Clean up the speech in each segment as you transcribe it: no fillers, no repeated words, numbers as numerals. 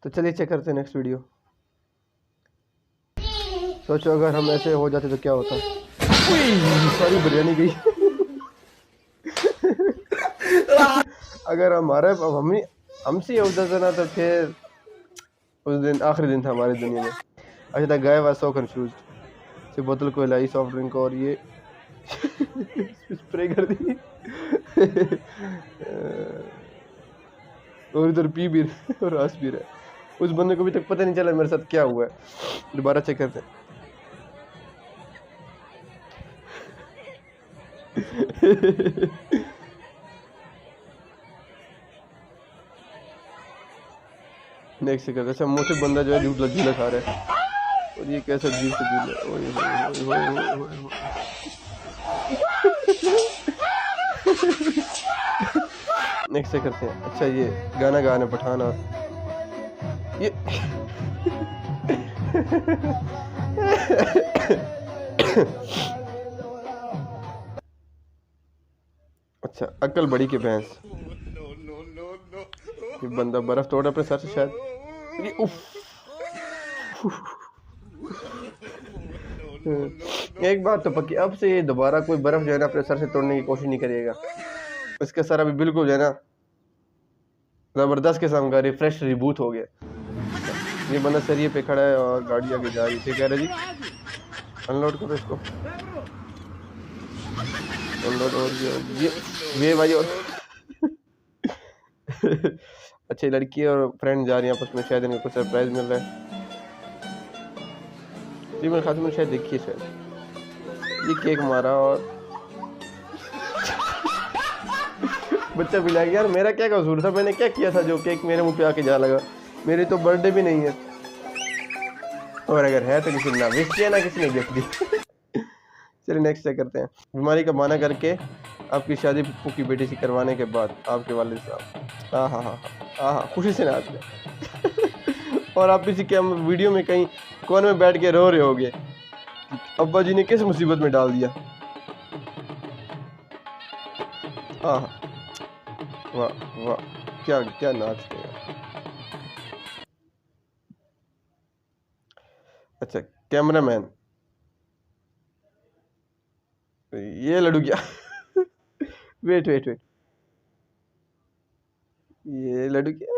तो चलिए चेक करते हैं नेक्स्ट वीडियो। सोचो अगर हम ऐसे हो जाते तो क्या होता। सॉरी बिरयानी गई। अगर हमारे हमसे हो जाता ना तो फिर उस दिन आखिरी दिन था हमारी दुनिया में। अच्छा था गाय वाज सो कंफ्यूज। से बोतल को लाई सॉफ्ट ड्रिंक और ये स्प्रे कर दी। और इधर पी भी और हंस भी रहा है। उस बंदे को अभी तक पता नहीं चला मेरे साथ क्या हुआ है। दोबारा चेक करते हैं। नेक्स्ट करते। अच्छा मोटे बंदा जो है झूठा झूला खा रहा है और ये कैसा अजीब से झूला। नेक्स्ट करते हैं। अच्छा ये गाना गाना पठान और ये अच्छा अक्ल बड़ी की भैंस। ये बंदा बर्फ तोड़ अपने सर से शायद। ये उफ। एक बात तो पक्की, अब से ये दोबारा कोई बर्फ जो है ना अपने सर से तोड़ने की कोशिश नहीं करिएगा। इसका सर अभी बिल्कुल जो है ना जबरदस्त किस्म का रिफ्रेश रिबूट हो गया। ये बंदा सरिये पे खड़ा है और गाड़ी आगे जा रही है। कह रहे जी अनलोड करो इसको। अनलोड और ये भाई और अच्छी लड़की और फ्रेंड जा रही है आपस में। शायद इनको कुछ सरप्राइज मिल रहा है। जी मेरे ख्याल में शायद देखिए शायद ये केक मारा और बच्चा पिला गया। यार मेरा क्या कसूर था, मैंने क्या किया था जो केक मेरे मुंह पे आके जा लगा। मेरी तो बर्थडे भी नहीं है और अगर है तो किसी ने ना विश किया ना किसी ने गिफ्ट दी। चलिए नेक्स्ट चेक करते हैं। बीमारी का बहाना करके आपकी शादी पप्पू की बेटी से करवाने के बाद आपके वालिद साहब हाँ खुशी से नाच गए। और आप इसी के वीडियो में कहीं कोने में बैठ के रो रहे होगे अब्बा जी ने किस मुसीबत में डाल दिया। हाँ वाह वाह क्या क्या नाच है। अच्छा कैमरामैन ये लड़ू क्या। वेट ये लड़ू क्या।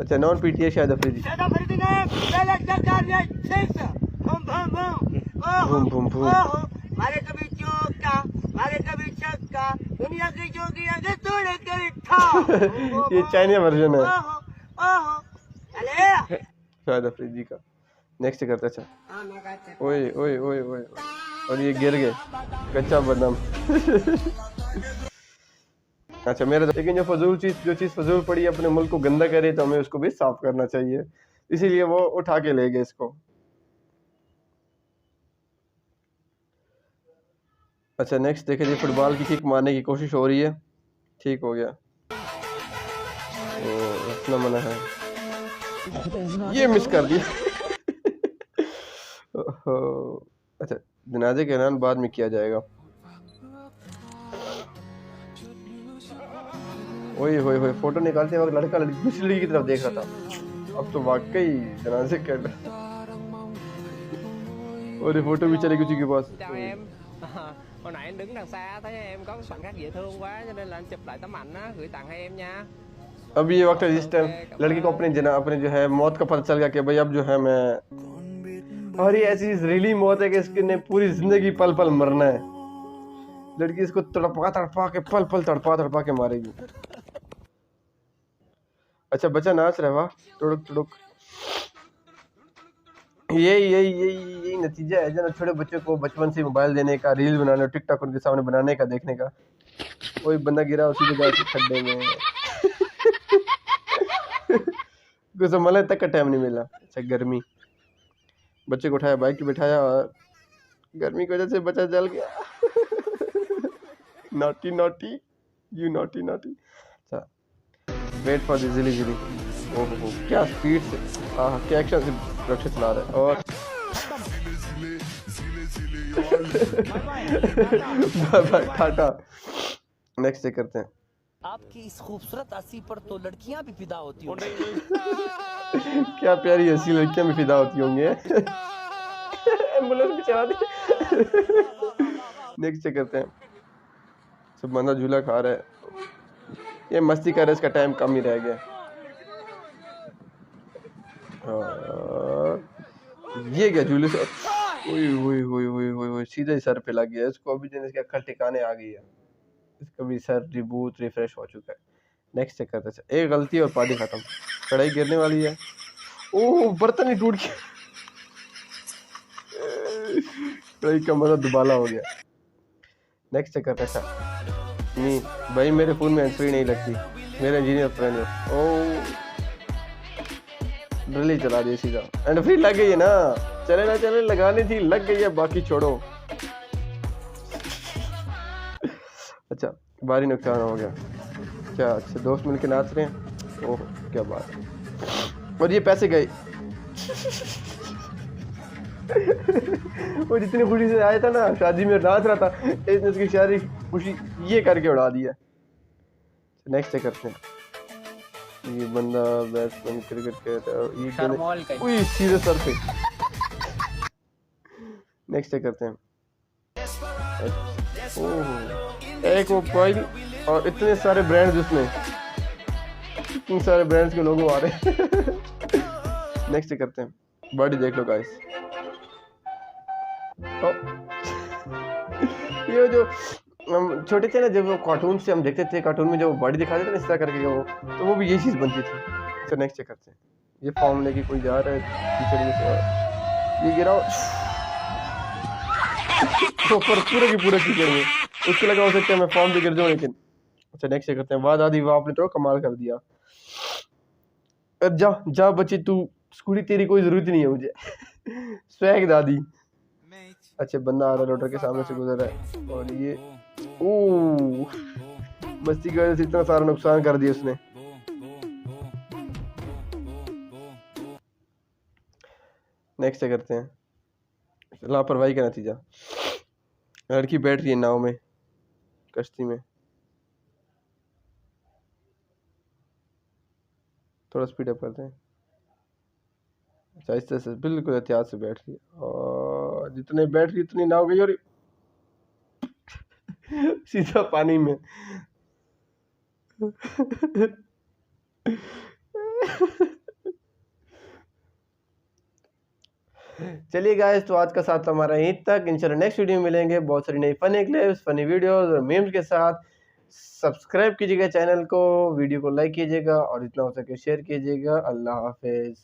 अच्छा नॉन पीटीए शायद अफरीदी। भूम भूम भूम मारे कभी चौका मारे कभी छक्का दुनिया की जोगी अगर तोड़े कर ठा। ये चाइनीज वर्जन है अरे शायद अफरीदी का। नेक्स्ट करते। अच्छा ओए ओए ओए ओए और ये गिर गए कच्चा बदाम। अच्छा मेरा तो लेकिन जो चीज़ फजूल पड़ी अपने मुल्क को गंदा करे तो हमें उसको भी साफ करना चाहिए, इसीलिए वो उठा के ले गए इसको। अच्छा नेक्स्ट देखे जी फुटबॉल की किक मारने की कोशिश हो रही है। ठीक हो गया इतना मना है। ये मिस कर दिया। अच्छा जनाजे का ऐलान बाद में किया जाएगा। ओए होए होए फोटो निकालते वक्त लड़का लड़की दूसरी लड़की की तरफ देख रहा था। अब तो वाकई जनाजे कर और ये फोटो भी चलेगी उसी के पास। Hồi nãy anh đứng đằng xa thấy em có cái khoảnh khắc dễ thương quá cho nên là anh chụp lại tấm ảnh á gửi tặngให้em nha। अब ये वक्त है जिस टाइम लड़की को अपने जो है मौत का पता चल गया कि भाई अब जो है मैं, और ये ऐसी रियली मौत है कि इसने पूरी जिंदगी पल पल मरना है। लड़की इसको तड़पा के पल पल तड़पा के मारेगी। अच्छा बच्चा नाच रहा है वाह टुड़ुक टुड़ुक। यही नतीजा है जो छोटे बच्चों को बचपन से मोबाइल देने का, रील बनाने, टिकटॉक उनके सामने बनाने का, देखने का। कोई बंदा गिरा उसी जगह से खड्डे में। कुछ संभालने तक का टाइम नहीं मिला। अच्छा गर्मी, बच्चे को उठाया बाइक पे बिठाया और गर्मी की वजह से बच्चा जल गया। Naughty you naughty. अच्छा वेट फॉर द जिली। ओहो क्या स्पीड से क्या एक्शन से रक्षा चला रहा है। और टाटा। नेक्स्ट चेक करते हैं। आपकी इस खूबसूरत हंसी पर तो लड़कियां भी फिदा होती होंगी। क्या प्यारी हंसी, लड़कियां भी फिदा होती होंगी। एम्बुलेंस भी चला दी। नेक्स्ट चेक करते हैं। सब बंदा झूला खा रहा है, ये मस्ती कर रहा है, इसका टाइम कम ही रह गया। ये क्या झूले से, सीधा ही सर पे लग गया इसको। अभी इसकी अक्ल ठिकाने आ गई है, इसका भी सर रिबूट रिफ्रेश हो चुका है। नेक्स्ट चेक करते हैं। एक गलती और पार्टी खत्म, कढ़ाई गिरने वाली है। ओह बर्तन ही टूट गया, कढ़ाई का मजा दुबाला हो गया। नेक्स्ट चेक करते हैं। नहीं भाई मेरे फोन में एंट्री नहीं लगती, मेरे इंजीनियर फ्रेंड है। ओह ड्रिल चला दिया सीधा, एंड फ्री लग गई है ना, चले ना चले लगानी थी, लग गई है, बाकी छोड़ो। अच्छा भारी नुकसान हो गया। क्या अच्छा दोस्त मिलके नाच रहे हैं, ओह क्या बात है। और ये पैसे गए। वो जितनी खुशी से आया था ना, शादी में नाच रहा था, इसने उसकी सारी खुशी ये करके उड़ा दिया। नेक्स्ट करते हैं। ये बंदा बैट्समैन क्रिकेट खेलता है, ये सीधे सर पे। नेक्स्ट करते हैं। ओह एक मोबाइल और इतने सारे ब्रांड्स, उसमें इतने सारे ब्रांड्स के लोगो आ रहे हैं। नेक्स्ट करते हैं। बॉडी देख लो गाइस। ये जो हम छोटे थे ना, जब वो कार्टून से हम देखते थे, कार्टून में जो बॉडी दिखाते थे ना इस तरह करके, वो तो वो भी यही चीज़ बनती थी। तो नेक्स्ट चेक करते हैं। ये फॉर्म लेके कोई जा रहा है टीचर में से, ये गिराओ तो पर पूरे की पूरे कीचड़ में, उसको लगा हो सकता है मैं फॉर्म पे गिर जाऊँ, लेकिन अच्छा नेक्स्ट चेक करते हैं। वाह दादी वाह, आपने तो कमाल कर दिया। जा जा बच्ची तू स्कूटी, तेरी कोई जरूरत नहीं है मुझे। स्वैग दादी। अच्छा बंदा आ रहा है, रोटर के सामने से गुजर रहा है, और ये ओह मस्ती की वजह से इतना सारा नुकसान कर दिया उसने। नेक्स्ट करते हैं। लापरवाही का नतीजा, लड़की बैठ रही है नाव में, कश्ती में, थोड़ा स्पीड अप करते हैं। अच्छा इस तरह से बिल्कुल एहतियात से बैठ रही है, और जितने बैठ रही उतनी नाव गई और सीधा पानी में। चलिए गाइस, तो आज का साथ हमारा यहीं तक। इंशाल्लाह नेक्स्ट वीडियो में मिलेंगे बहुत सारी नई फनी क्लिप्स, फनी वीडियोस और मीम्स के साथ। सब्सक्राइब कीजिएगा चैनल को, वीडियो को लाइक कीजिएगा और जितना हो सके शेयर कीजिएगा। अल्लाह हाफिज।